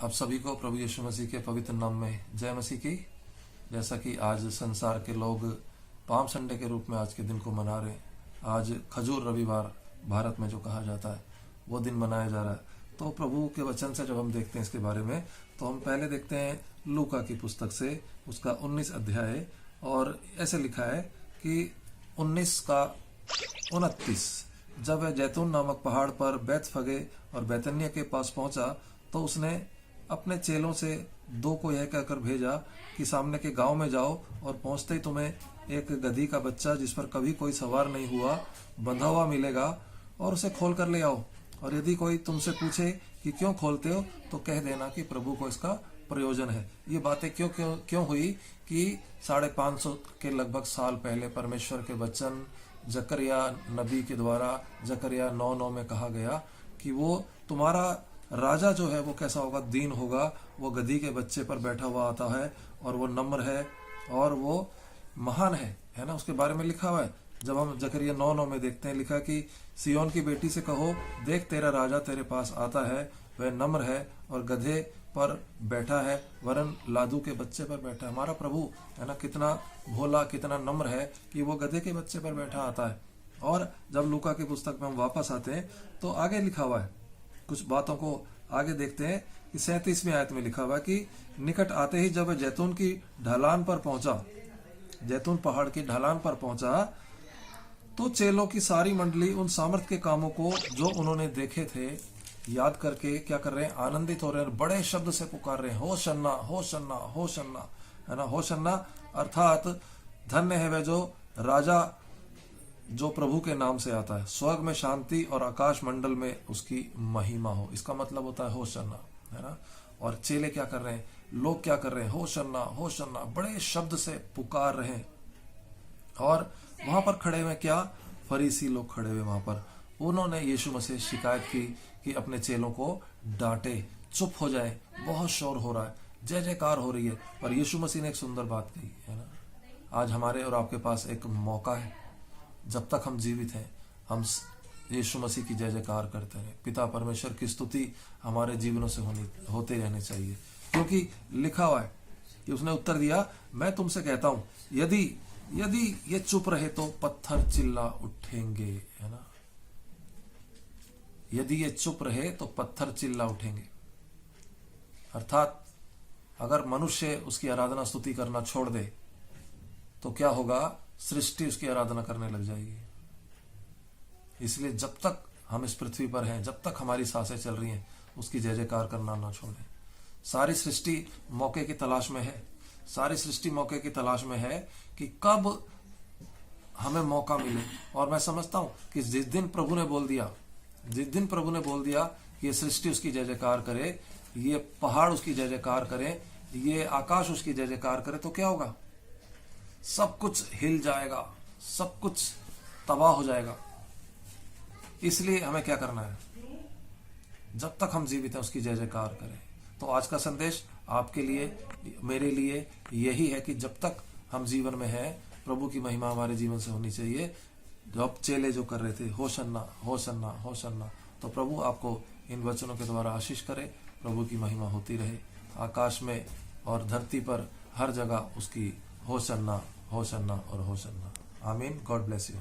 आप सभी को प्रभु यीशु मसीह के पवित्र नाम में जय मसीह की। जैसा कि आज संसार के लोग पाम संडे के रूप में आज के दिन को मना रहे हैं, आज खजूर रविवार भारत में जो कहा जाता है वो दिन मनाया जा रहा है। तो प्रभु के वचन से जब हम देखते हैं इसके बारे में, तो हम पहले देखते हैं लूका की पुस्तक से उसका 19 अध्याय, और ऐसे लिखा है कि 19 का 29, जब वह जैतून नामक पहाड़ पर बैतफगे और बैतनिया के पास पहुंचा तो उसने अपने चेलों से 2 को यह कहकर भेजा कि सामने के गांव में जाओ और पहुंचते ही तुम्हें एक गधी का बच्चा जिस पर कभी कोई सवार नहीं हुआ बंधा हुआ मिलेगा, और उसे खोल कर ले आओ। और यदि कोई तुमसे पूछे कि क्यों खोलते हो तो कह देना कि प्रभु को इसका प्रयोजन है। ये बातें क्यों हुई कि 550 के लगभग साल पहले परमेश्वर के वचन जकरिया नबी के द्वारा जकरिया 9:9 में कहा गया कि वो तुम्हारा राजा जो है वो कैसा होगा, दीन होगा, वो गधी के बच्चे पर बैठा हुआ आता है और वो नम्र है और वो महान है ना। उसके बारे में लिखा हुआ है। जब हम जकरिया 9:9 में देखते हैं, लिखा कि सियोन की बेटी से कहो, देख तेरा राजा तेरे पास आता है, वह नम्र है और गधे पर बैठा है, वरन लादू के बच्चे पर बैठा है। हमारा प्रभु है ना, कितना भोला कितना नम्र है कि वो गधे के बच्चे पर बैठा आता है। और जब लूका की पुस्तक में हम वापस आते हैं तो आगे लिखा हुआ है, कुछ बातों को आगे देखते हैं कि 37वीं आयत में लिखा हुआ है कि निकट आते ही जब जैतून की ढलान पर पहुंचा, जैतून पहाड़ की ढलान पर पहुंचा, तो चेलों की सारी मंडली उन सामर्थ के कामों को जो उन्होंने देखे थे याद करके क्या कर रहे हैं, आनंदित हो रहे हैं, बड़े शब्द से पुकार रहे हैं, होशन्ना होशन्ना होशन्ना, है ना। होशन्ना अर्थात धन्य है वह जो राजा जो प्रभु के नाम से आता है, स्वर्ग में शांति और आकाश मंडल में उसकी महिमा हो। इसका मतलब होता है होशन्ना, है ना। और चेले क्या कर रहे हैं, लोग क्या कर रहे हैं, होशन्ना होशन्ना, बड़े शब्द से पुकार रहे हैं। और वहां पर खड़े हुए क्या, फरीसी लोग खड़े हुए वहां पर, उन्होंने यीशु मसीह से शिकायत की कि अपने चेलों को डांटे, चुप हो जाए, बहुत शोर हो रहा है, जय जयकार हो रही है। पर यीशु मसीह ने एक सुंदर बात कही, है ना। आज हमारे और आपके पास एक मौका है, जब तक हम जीवित हैं हम यीशु मसीह की जय जयकार करते रहे। पिता परमेश्वर की स्तुति हमारे जीवनों से होते रहने चाहिए, क्योंकि लिखा हुआ है कि उसने उत्तर दिया, मैं तुमसे कहता हूं यदि ये चुप रहे तो पत्थर चिल्ला उठेंगे, है ना। यदि ये चुप रहे तो पत्थर चिल्ला उठेंगे। अर्थात अगर मनुष्य उसकी आराधना स्तुति करना छोड़ दे तो क्या होगा, सृष्टि उसकी आराधना करने लग जाएगी। इसलिए जब तक हम इस पृथ्वी पर हैं, जब तक हमारी सांसें चल रही हैं, उसकी जय जयकार करना ना छोड़ें। सारी सृष्टि मौके की तलाश में है, सारी सृष्टि मौके की तलाश में है कि कब हमें मौका मिले। और मैं समझता हूं कि जिस दिन प्रभु ने बोल दिया कि ये सृष्टि उसकी जय जयकार करे, ये पहाड़ उसकी जय जयकार करे, ये आकाश उसकी जय जयकार करे, तो क्या होगा, सब कुछ हिल जाएगा, सब कुछ तबाह हो जाएगा। इसलिए हमें क्या करना है, जब तक हम जीवित हैं उसकी जय जयकार करें। तो आज का संदेश आपके लिए मेरे लिए यही है कि जब तक हम जीवन में हैं, प्रभु की महिमा हमारे जीवन से होनी चाहिए। जब चेले जो कर रहे थे होशन्ना होशन्ना होशन्ना, तो प्रभु आपको इन वचनों के द्वारा आशीष करे, प्रभु की महिमा होती रहे, आकाश में और धरती पर हर जगह उसकी होशन्ना होशन्ना और होशन्ना। आमीन। God bless you.